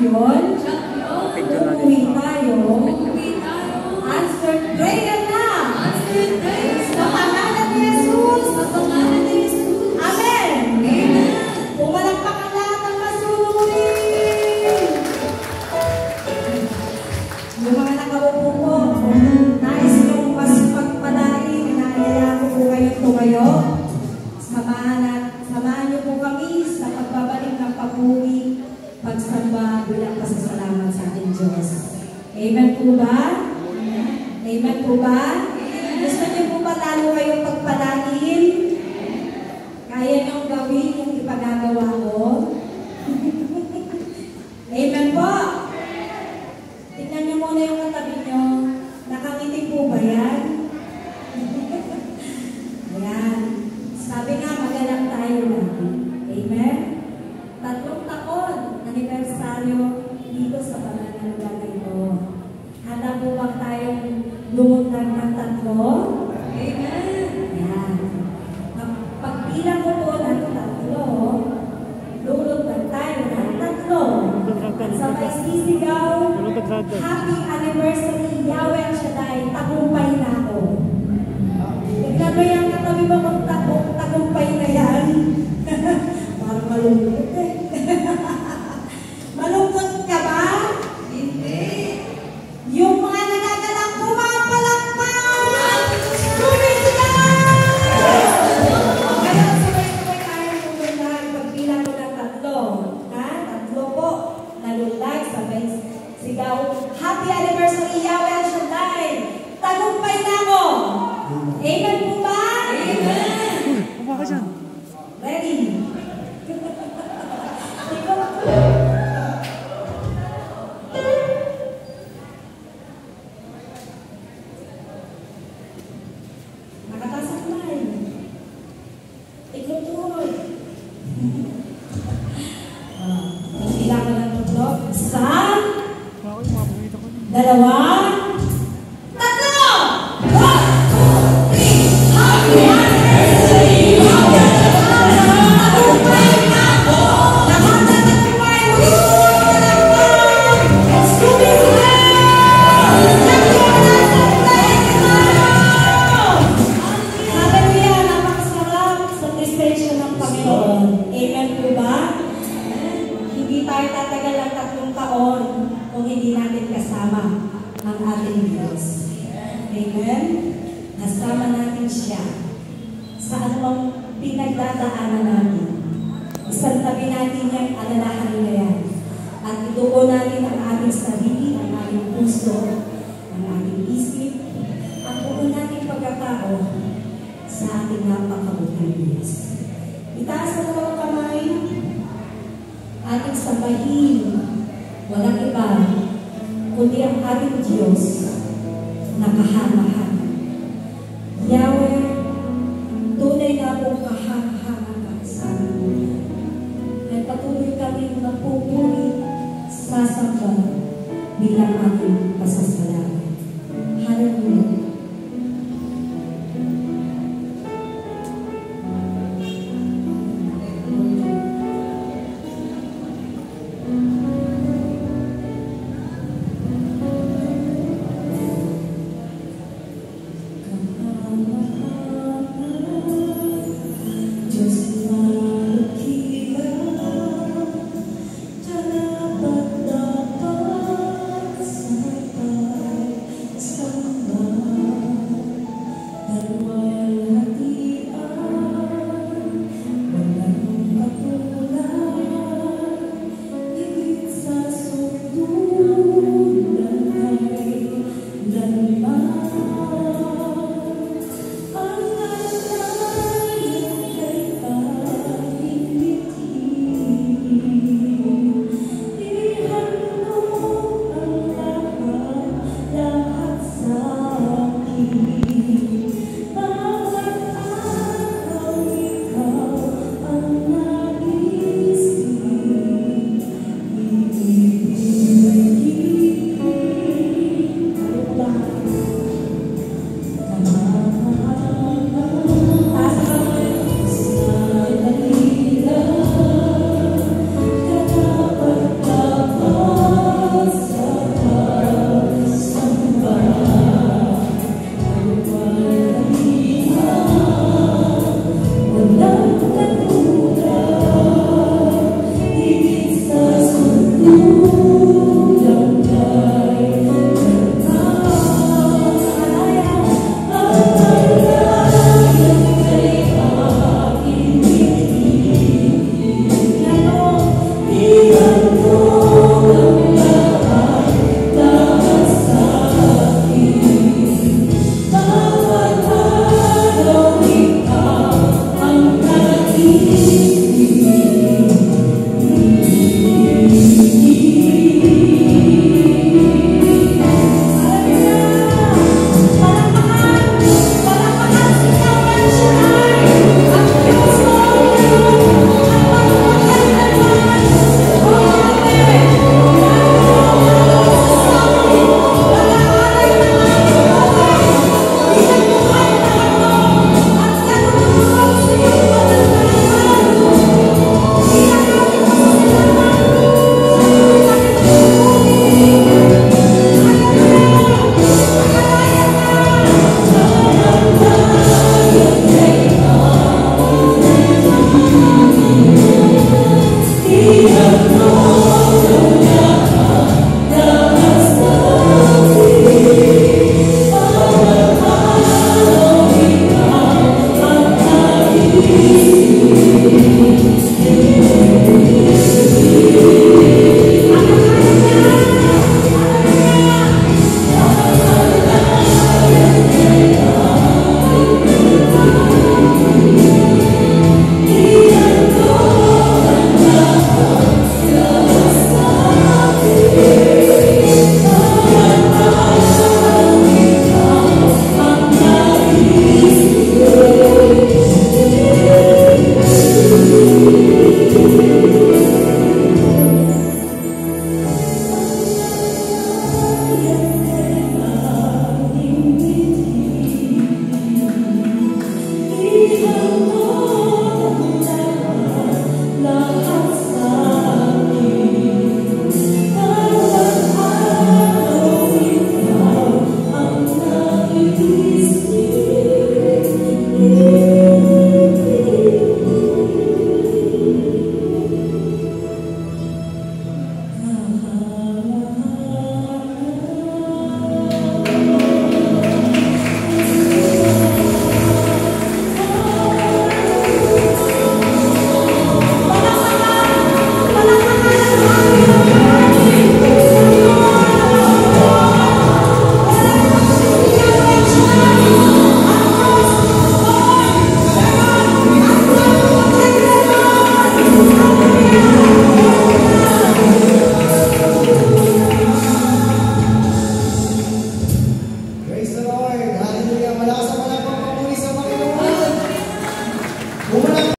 champion, uuwi tayo, answered prayer na, sa pangalan ni Jesus, Amen! Pumalakpakan lahat ang masuri! Yung mga nakaupo po, kung nais niyong mas pagpalain, inaayaya ko po kayong tumayo. Samahan niyo po kami sa pagbabalik ng pag-uwi, pagsamba bilang pasasalamat sa ating Diyos. Amen po ba? Amen po ba? Gusto niyo po ba lalo kayong pagpalain? Kaya niyong gawin yung ipagagawa ko? Amen po? Tignan niyo muna yung katabi niyo. Nakangiti po ba yan? Ayan. Sabi nga, magalang tayo lagi. Amen? 3 taon, anibersaryo dito sa pananalugan na ito. Handa po ba tayong lumundag ng 3? Amen? Ayan. Pagbilang ko po ng 3, lulundag tayo ng 3. Sabay sisigaw, Happy Anniversary, Yahweh ang Shaddai, tagumpay na ako. Tignan mo yung katabi mo kung tagumpay na yan. Parang malungkot eh. Malungkot ka ba? Hindi. Yung mga nagagalang pumapalakpak! Sumisigaw! Ngayon, sabay-sabay tayo lumundag. Pagbilang ko ng 3. Ha? 3 po. Nalundag, sabay sigaw. Happy Anniversary, Yahweh ang Shaddai! Tagumpay na ako! Amen po ba? Amen! Kumawa ka dyan. Ready? Nakataas ang kamay. Ikutuloy. Ilang ko ng 3. 1, 2, pinagdadaanan natin. Isang tabi natin yung alalahan na yan. At ituon natin ang ating sarili, ang ating puso, ang ating isip, at tuon natin pagkatao sa ating napakabuting Diyos. Itaas ang mga kamay, ating sambahin, walang iba, kundi ang ating Diyos na kahanga-hanga. Yahweh, tunay na pong kahanga-hanga ka sa amin. At patuloy kami napupuri sa samba bilang ating pasasalamat. Hallelujah. Dapat sa lang